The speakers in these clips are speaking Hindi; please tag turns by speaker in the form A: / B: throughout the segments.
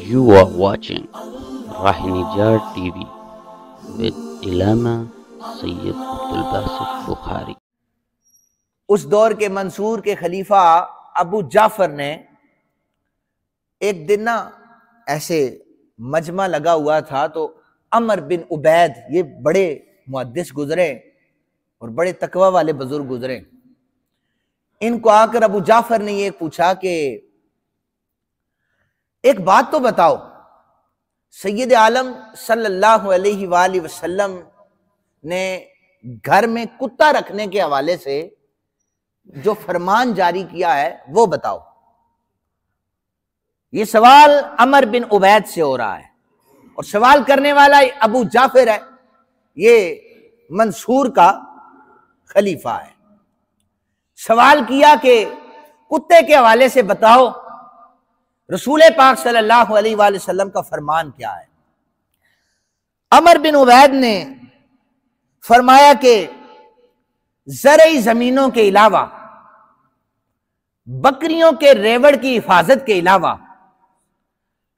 A: You are watching Rahinijar TV with Ilama Sayyid Abdul Basit Bukhari।
B: उस दौर के मंसूर के खलीफा अबू जाफर ने एक दिन ना ऐसे मजमा लगा हुआ था, तो अमर बिन उबैद, ये बड़े मुहद्दिस गुजरे और बड़े तकवा वाले बुजुर्ग गुजरे। इनको आकर अबू जाफर ने ये पूछा कि एक बात तो बताओ, सैयद आलम सल्लल्लाहु अलैहि वसल्लम ने घर में कुत्ता रखने के हवाले से जो फरमान जारी किया है वो बताओ। ये सवाल अमर बिन उबैद से हो रहा है और सवाल करने वाला अबू जाफर है, ये मंसूर का खलीफा है। सवाल किया कि कुत्ते के हवाले से बताओ, रसूल पाक सल्लल्लाहु अलैहि वसल्लम का फरमान क्या है। अमर बिन उबैद ने फरमाया कि ज़रई जमीनों के अलावा, बकरियों के रेवड़ की हिफाजत के अलावा,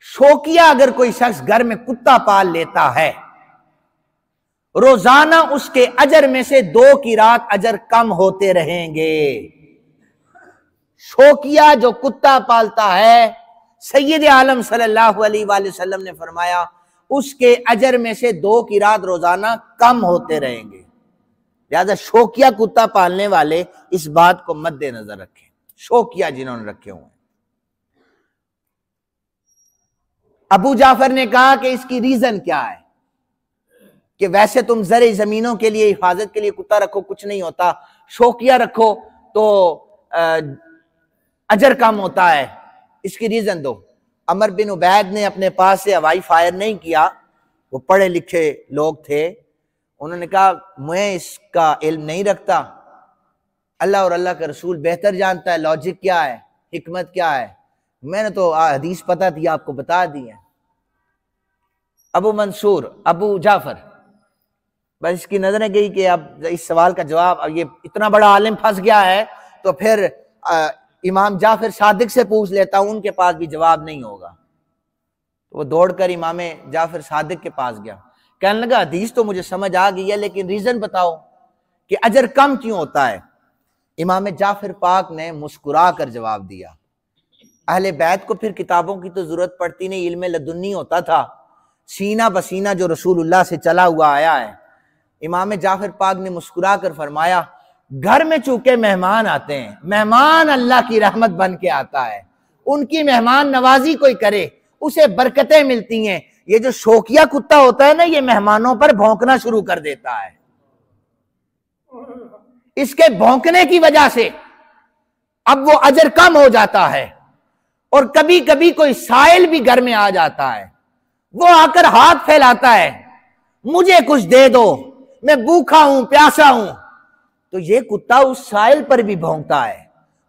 B: शौकिया अगर कोई शख्स घर में कुत्ता पाल लेता है, रोजाना उसके अजर में से 2 की रात अजर कम होते रहेंगे। शौकिया जो कुत्ता पालता है, सैयद आलम सल्लल्लाहु अलैहि वसल्लम ने फरमाया उसके अजर में से 2 की रात रोजाना कम होते रहेंगे। लिहाजा शौकिया कुत्ता पालने वाले इस बात को मद्देनजर रखें, शौकिया जिन्होंने रखे हुए हैं। अबू जाफर ने कहा कि इसकी रीजन क्या है कि वैसे तुम ज़रे जमीनों के लिए, हिफाजत के लिए कुत्ता रखो कुछ नहीं होता, शौकिया रखो तो अजर कम होता है, इसकी रीजन दो। अमर बिन उबैद ने अपने पास से हवाई फायर नहीं किया, वो पढ़े लिखे लोग थे। उन्होंने कहा मैं इसका इल्म नहीं रखता, अल्लाह और अल्लाह का रसूल बेहतर जानता है लॉजिक क्या है, हिकमत क्या है, मैंने तो हदीस पता थी आपको बता दी है। अबू मंसूर, अबू जाफर, बस इसकी नजरें गई कि अब इस सवाल का जवाब, अब ये इतना बड़ा आलिम फंस गया है तो फिर इमाम जाफर सादिक से पूछ लेता हूं, उनके पास भी जवाब नहीं होगा। तो वो दौड़कर इमाम जाफर सादिक के पास गया, कहने लगा हदीस तो मुझे समझ आ गई है, लेकिन रीजन बताओ कि अजर कम क्यों होता है। इमाम जाफर पाक ने मुस्कुरा कर जवाब दिया, अहले बैत को फिर किताबों की तो जरूरत पड़ती नहीं, इल्म लदुन्नी होता था, सीना बसीना जो रसूलुल्लाह से चला हुआ आया है। इमाम जाफर पाक ने मुस्कुरा कर फरमाया, घर में चूंकि मेहमान आते हैं, मेहमान अल्लाह की रहमत बन के आता है, उनकी मेहमान नवाजी कोई करे उसे बरकतें मिलती हैं। ये जो शौकिया कुत्ता होता है ना, ये मेहमानों पर भौंकना शुरू कर देता है, इसके भौंकने की वजह से अब वो अजर कम हो जाता है। और कभी कभी कोई साइल भी घर में आ जाता है, वो आकर हाथ फैलाता है, मुझे कुछ दे दो, मैं भूखा हूं प्यासा हूं, तो ये कुत्ता उस साइल पर भी भौंकता है।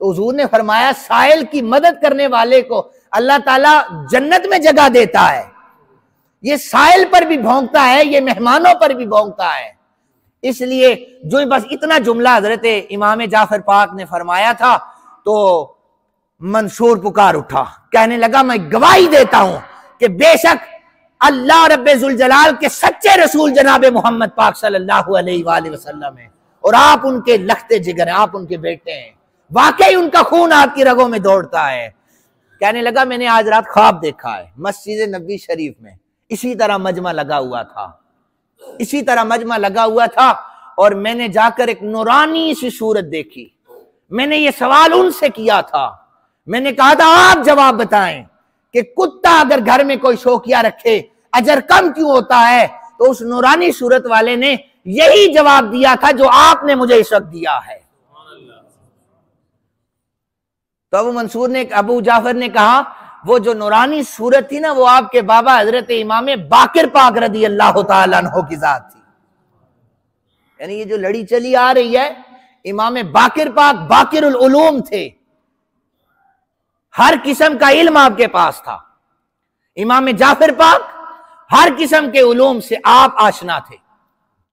B: तो हुजूर ने फरमाया साइल की मदद करने वाले को अल्लाह ताला जन्नत में जगह देता है। ये साइल पर भी भौंकता है, ये मेहमानों पर भी भौंकता है। इसलिए जो बस इतना जुमला हजरत इमाम जाफर पाक ने फरमाया था, तो मंसूर पुकार उठा, कहने लगा मैं गवाही देता हूं कि बेशक अल्लाह रब्बे जुल जलाल के सच्चे रसूल जनाब मोहम्मद पाक सल्लल्लाहु अलैहि वसल्लम है और आप उनके लखते जिगर हैं, आप उनके बेटे हैं, वाकई उनका खून आपकी रगों में दौड़ता है। कहने लगा मैंने आज रात ख्वाब देखा है, मस्जिद नबी शरीफ में इसी तरह मजमा लगा हुआ था, इसी तरह मजमा लगा हुआ था, और मैंने जाकर एक नूरानी सी सूरत देखी। मैंने ये सवाल उनसे किया था, मैंने कहा था आप जवाब बताएं कि कुत्ता अगर घर में कोई शौकिया रखे अजर कम क्यों होता है। तो उस नूरानी सूरत वाले ने यही जवाब दिया था जो आपने मुझे इस वक्त दिया है। तो अबू मंसूर ने, अबू जाफर ने कहा वो जो नूरानी सूरत थी ना, वो आपके बाबा हजरत इमाम बाकिर पाक रदी अल्लाह तआला अन्हु की जात थी। यानी ये जो लड़ी चली आ रही है, इमाम बाकिर पाक बाकिरुल उलूम थे, हर किस्म का इल्म आपके पास था। इमाम जाफर पाक हर किस्म के उलूम से आप आशना थे।